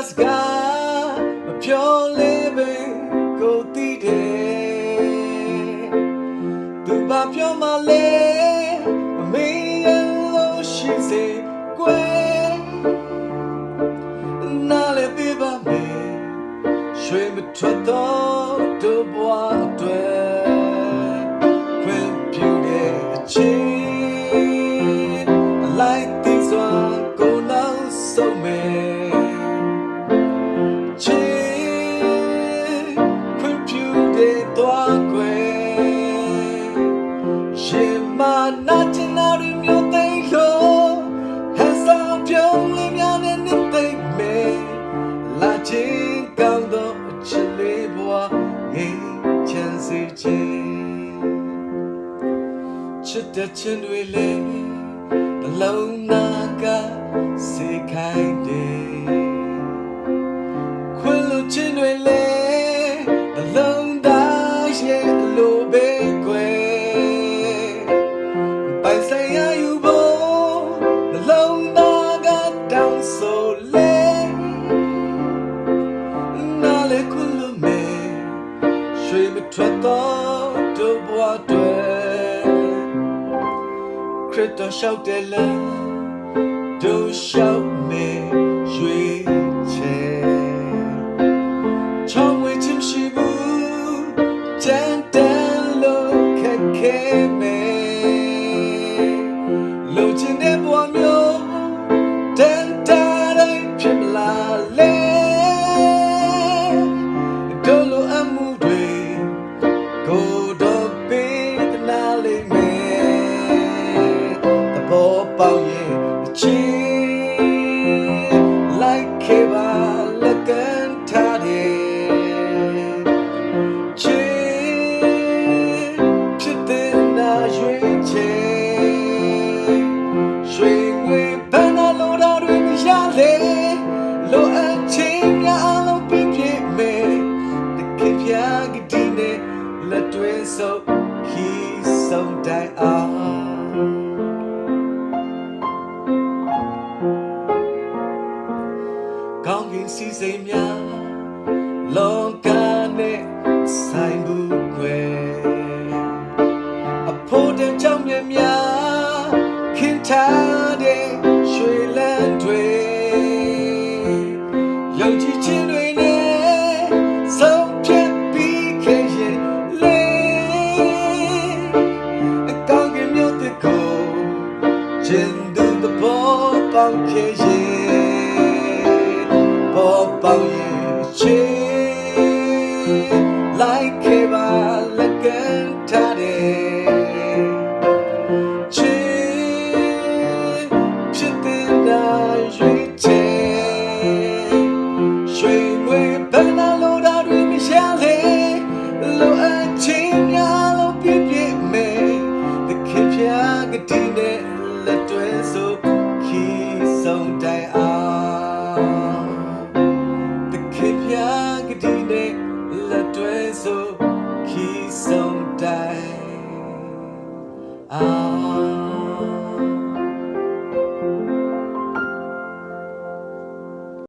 စကားမပြောလေးပဲကိုသိတယ်သူဘာပြောမှလဲမမေ့ရလို့ရှိစေကွယ်နားလည်းပြပါမယ်ရွှေမထွက်တော့တို့ဘဝအတွက်ခွင့်ပြုတဲ့အချင်းအလိုက်သိစွာကိုနောက်ဆုံးမယ်ခွင့်ပြုတဲ့သွားခွဲရှင်မနာချင်တာတွေမျိုးသိလို့ဟန်ဆောင်ပြုံးလေးများနဲ့နေသိမယ်လာချင်းကောင်းတော့အချစ်လေးဘဝငြိမ်းချမ်းစေခြင်းချစ်တဲ့ချင်းတွေလေးနှလုံးသားကစေခိုင်းတယ်ခွင့်လို့ချင်းတွေလေးနှလုံးသားရဲ့လိုပဲကွယ်ပိုင်ဆိုင်ရယူဖို့နှလုံးသားကတောင်းဆိုလေနားလေခွင့်လို့မယ်ရွှေမထွက်တော့တို့ဘဝတွေခရစ်တော်ရှောက်တယ်လားတို့ရှောက်မယ်ရွှေချဲချောင်းဝေးချင်ရှိဘူးကြမ်းတမ်းလို့ခက်ခဲမယ်လိုချင်တဲ့ဘဝမျိုးတန်တားတိုင်းဖြစ်မလားလဲတို့လိုအမှုတွေကိုတော့ပေးသနာလိမ့်မယ်သဘောပေါက်ရဲ့အချင်းလိုက်ခဲ့ပါလက်ကန်ထားတယ်ချစ်ဖြစ်တဲ့နာရွှေချေရွှေငွေဘဏ္ဍာလိုတာတွေမရလေလိုအပ်ချင်းများအလုံးပြည့်ပြည့်မယ်တကယ်ပြကတိနဲ့လက်တွဲစုပ်ခီးဆုံးတိုင်အောင်ကောင်းကင်စီစိမ်များလောကနဲ့ဆိုင်ဘူးကွယ်အဖို့တဲ့ကြောင့်မြတ်များခင်ထားတဲ့ရွှေလန်းတွေယုံကြည်ခြင်းတွေနဲ့ဆုံးဖြတ်ပြီးခဲ့ရင်လေအကောင်းကင်မြို့တစ်ကိုကျင်သူသဘောပေါက်ခဲ့ရင်ဘောပေါက်ရဲ့ချေ